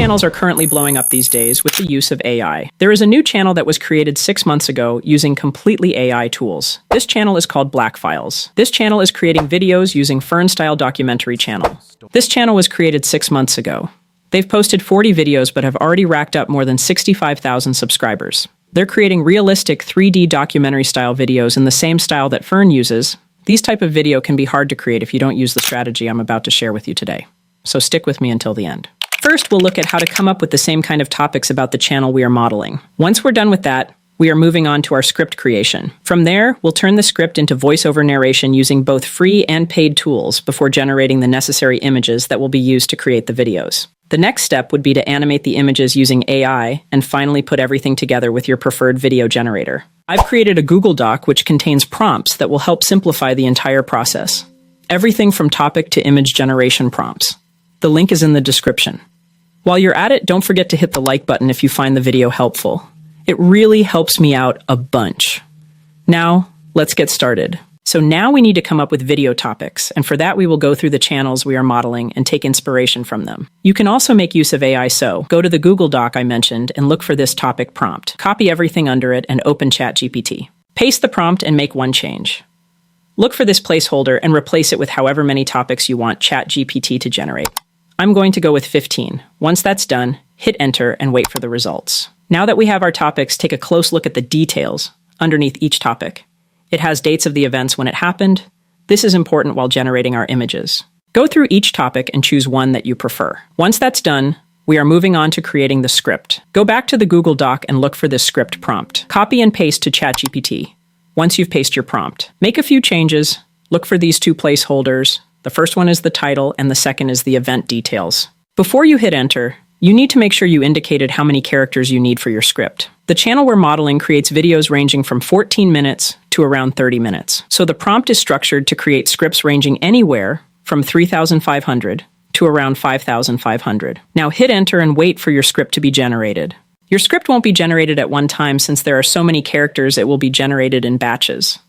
channels are currently blowing up these days with the use of AI. There is a new channel that was created 6 months ago using completely AI tools. This channel is called Black Files. This channel is creating videos using Fern-style documentary channel. This channel was created 6 months ago. They've posted 40 videos but have already racked up more than 65,000 subscribers. They're creating realistic 3D documentary-style videos in the same style that Fern uses. These type of video can be hard to create if you don't use the strategy I'm about to share with you today. So stick with me until the end. First, we'll look at how to come up with the same kind of topics about the channel we are modeling. Once we're done with that, we are moving on to our script creation. From there, we'll turn the script into voiceover narration using both free and paid tools before generating the necessary images that will be used to create the videos. The next step would be to animate the images using AI and finally put everything together with your preferred video generator. I've created a Google Doc which contains prompts that will help simplify the entire process. Everything from topic to image generation prompts. The link is in the description. While you're at it, don't forget to hit the like button if you find the video helpful. It really helps me out a bunch. Now, let's get started. So now we need to come up with video topics, and for that we will go through the channels we are modeling and take inspiration from them. You can also make use of AI, so go to the Google Doc I mentioned and look for this topic prompt. Copy everything under it and open ChatGPT. Paste the prompt and make one change. Look for this placeholder and replace it with however many topics you want ChatGPT to generate. I'm going to go with 15. Once that's done, hit enter and wait for the results. Now that we have our topics, take a close look at the details underneath each topic. It has dates of the events when it happened. This is important while generating our images. Go through each topic and choose one that you prefer. Once that's done, we are moving on to creating the script. Go back to the Google Doc and look for this script prompt. Copy and paste to ChatGPT. Once you've pasted your prompt, make a few changes. Look for these two placeholders. The first one is the title and the second is the event details. Before you hit enter, you need to make sure you indicated how many characters you need for your script. The channel we're modeling creates videos ranging from 14 minutes to around 30 minutes. So the prompt is structured to create scripts ranging anywhere from 3,500 to around 5,500. Now hit enter and wait for your script to be generated. Your script won't be generated at one time since there are so many characters it will be generated in batches.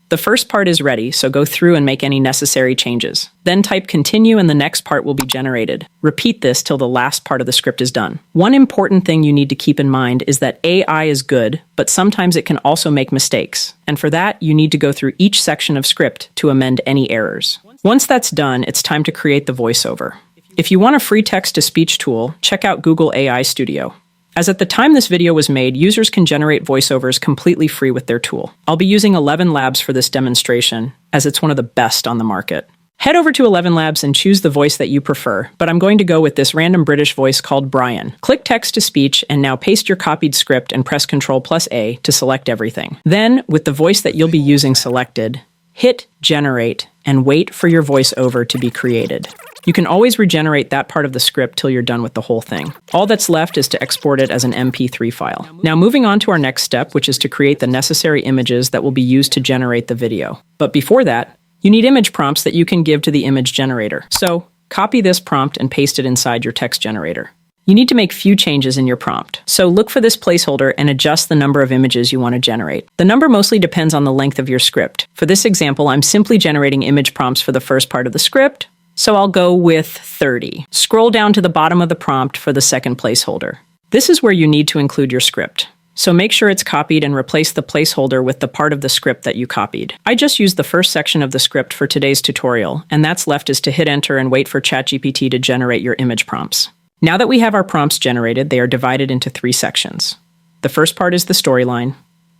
The first part is ready, so go through and make any necessary changes. Then type continue and the next part will be generated. Repeat this till the last part of the script is done. One important thing you need to keep in mind is that AI is good, but sometimes it can also make mistakes. And for that, you need to go through each section of script to amend any errors. Once that's done, it's time to create the voiceover. If you want a free text-to-speech tool, check out Google AI Studio. As at the time this video was made, users can generate voiceovers completely free with their tool. I'll be using 11 Labs for this demonstration, as it's one of the best on the market. Head over to 11 Labs and choose the voice that you prefer, but I'm going to go with this random British voice called Brian. Click text-to-speech and now paste your copied script and press Ctrl+A to select everything. Then, with the voice that you'll be using selected, hit generate and wait for your voiceover to be created. You can always regenerate that part of the script till you're done with the whole thing. All that's left is to export it as an MP3 file. Now moving on to our next step, which is to create the necessary images that will be used to generate the video. But before that, you need image prompts that you can give to the image generator. So copy this prompt and paste it inside your text generator. You need to make few changes in your prompt. So look for this placeholder and adjust the number of images you want to generate. The number mostly depends on the length of your script. For this example, I'm simply generating image prompts for the first part of the script, so I'll go with 30. Scroll down to the bottom of the prompt for the second placeholder. This is where you need to include your script. So make sure it's copied and replace the placeholder with the part of the script that you copied. I just used the first section of the script for today's tutorial, and that's left is to hit enter and wait for ChatGPT to generate your image prompts. Now that we have our prompts generated, they are divided into 3 sections. The first part is the storyline,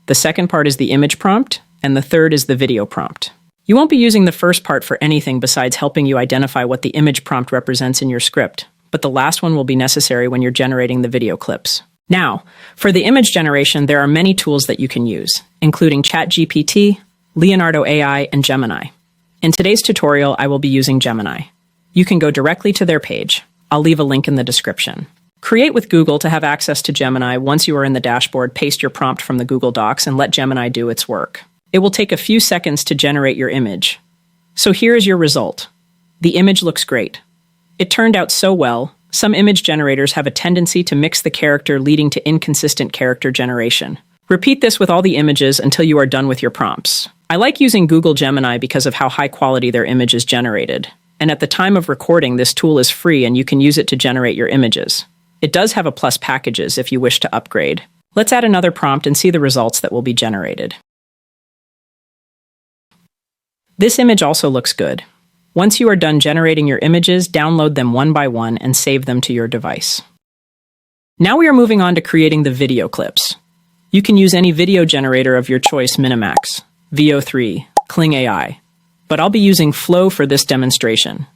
the second part is the image prompt, and the third is the video prompt. You won't be using the first part for anything besides helping you identify what the image prompt represents in your script, but the last one will be necessary when you're generating the video clips. Now, for the image generation, there are many tools that you can use, including ChatGPT, Leonardo AI, and Gemini. In today's tutorial, I will be using Gemini. You can go directly to their page. I'll leave a link in the description. Create with Google to have access to Gemini. Once you are in the dashboard, paste your prompt from the Google Docs and let Gemini do its work. It will take a few seconds to generate your image. So here is your result. The image looks great. It turned out so well. Some image generators have a tendency to mix the character, leading to inconsistent character generation. Repeat this with all the images until you are done with your prompts. I like using Google Gemini because of how high quality their image is generated. And at the time of recording, this tool is free and you can use it to generate your images. It does have a plus packages if you wish to upgrade. Let's add another prompt and see the results that will be generated. This image also looks good. Once you are done generating your images, download them one by one and save them to your device. Now we are moving on to creating the video clips. You can use any video generator of your choice, Minimax, VO3, Kling AI, but I'll be using Flow for this demonstration.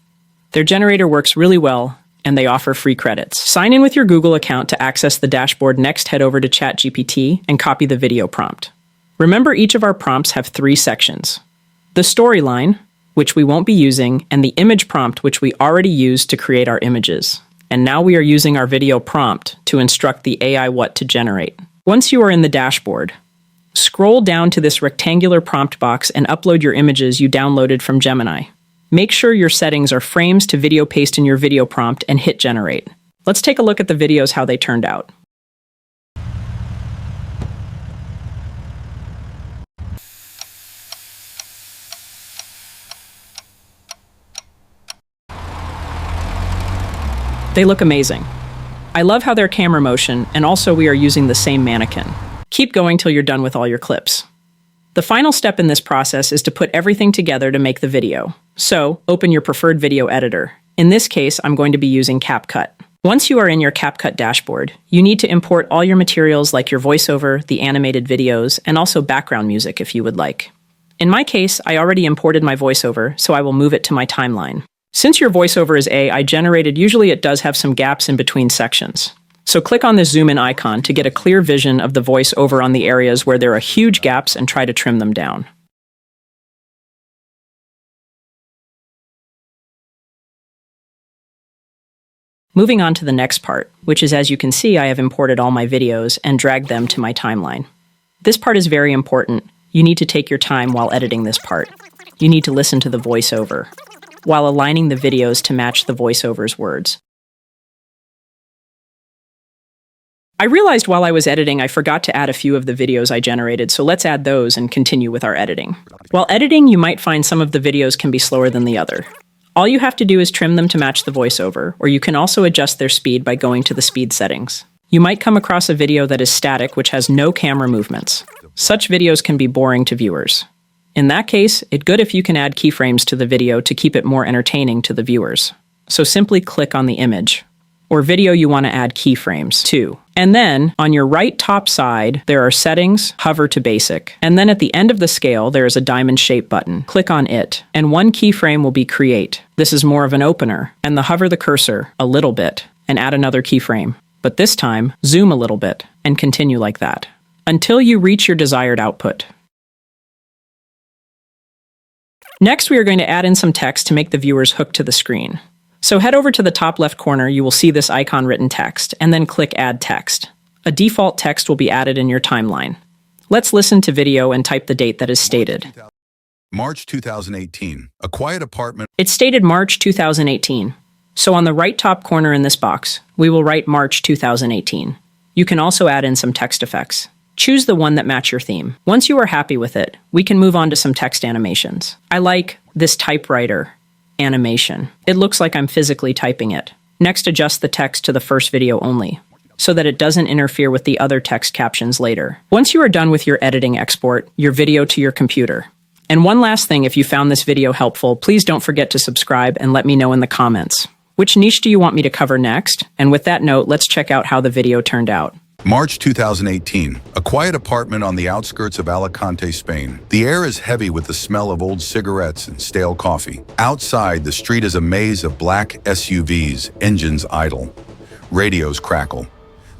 Their generator works really well, and they offer free credits. Sign in with your Google account to access the dashboard. Next, head over to ChatGPT and copy the video prompt. Remember, each of our prompts have 3 sections. The storyline, which we won't be using, and the image prompt, which we already used to create our images. And now we are using our video prompt to instruct the AI what to generate. Once you are in the dashboard, scroll down to this rectangular prompt box and upload your images you downloaded from Gemini. Make sure your settings are frames to video paste in your video prompt and hit generate. Let's take a look at the videos, how they turned out. They look amazing. I love how their camera motion, and also we are using the same mannequin. Keep going till you're done with all your clips. The final step in this process is to put everything together to make the video. So, open your preferred video editor. In this case, I'm going to be using CapCut. Once you are in your CapCut dashboard, you need to import all your materials like your voiceover, the animated videos, and also background music if you would like. In my case, I already imported my voiceover, so I will move it to my timeline. Since your voiceover is AI generated, usually it does have some gaps in between sections. So click on this zoom in icon to get a clear vision of the voiceover on the areas where there are huge gaps and try to trim them down. Moving on to the next part, which is, as you can see, I have imported all my videos and dragged them to my timeline. This part is very important. You need to take your time while editing this part. You need to listen to the voiceover, while aligning the videos to match the voiceover's words. I realized while I was editing I forgot to add a few of the videos I generated, so let's add those and continue with our editing. While editing, you might find some of the videos can be slower than the other. All you have to do is trim them to match the voiceover, or you can also adjust their speed by going to the speed settings. You might come across a video that is static, which has no camera movements. Such videos can be boring to viewers. In that case, it's good if you can add keyframes to the video to keep it more entertaining to the viewers. So simply click on the image or video you want to add keyframes to. And then, on your right top side, there are settings, hover to basic. And then at the end of the scale, there is a diamond shape button. Click on it, and one keyframe will be create. This is more of an opener, and hover the cursor a little bit, and add another keyframe. But this time, zoom a little bit, and continue like that, until you reach your desired output. Next, we are going to add in some text to make the viewers hook to the screen. So head over to the top left corner, you will see this icon written text, and then click Add Text. A default text will be added in your timeline. Let's listen to video and type the date that is stated. March 2018, a quiet apartment. It's stated March 2018. So on the right top corner in this box, we will write March 2018. You can also add in some text effects. Choose the one that match your theme. Once you are happy with it, we can move on to some text animations. I like this typewriter animation. It looks like I'm physically typing it. Next, adjust the text to the first video only, so that it doesn't interfere with the other text captions later. Once you are done with your editing, export your video to your computer. And one last thing, if you found this video helpful, please don't forget to subscribe and let me know in the comments. Which niche do you want me to cover next? And with that note, let's check out how the video turned out. March 2018, a quiet apartment on the outskirts of Alicante, Spain. The air is heavy with the smell of old cigarettes and stale coffee. Outside, the street is a maze of black SUVs, engines idle. Radios crackle.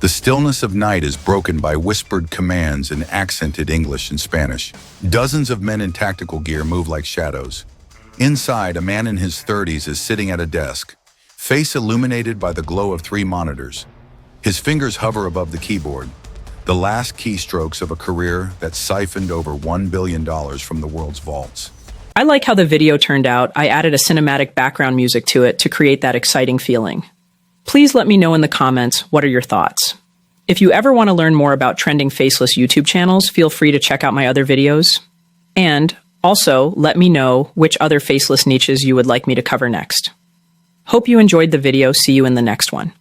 The stillness of night is broken by whispered commands in accented English and Spanish. Dozens of men in tactical gear move like shadows. Inside, a man in his 30s is sitting at a desk, face illuminated by the glow of 3 monitors. His fingers hover above the keyboard, the last keystrokes of a career that siphoned over $1 billion from the world's vaults. I like how the video turned out. I added a cinematic background music to it to create that exciting feeling. Please let me know in the comments, what are your thoughts? If you ever want to learn more about trending faceless YouTube channels, feel free to check out my other videos. And also, let me know which other faceless niches you would like me to cover next. Hope you enjoyed the video. See you in the next one.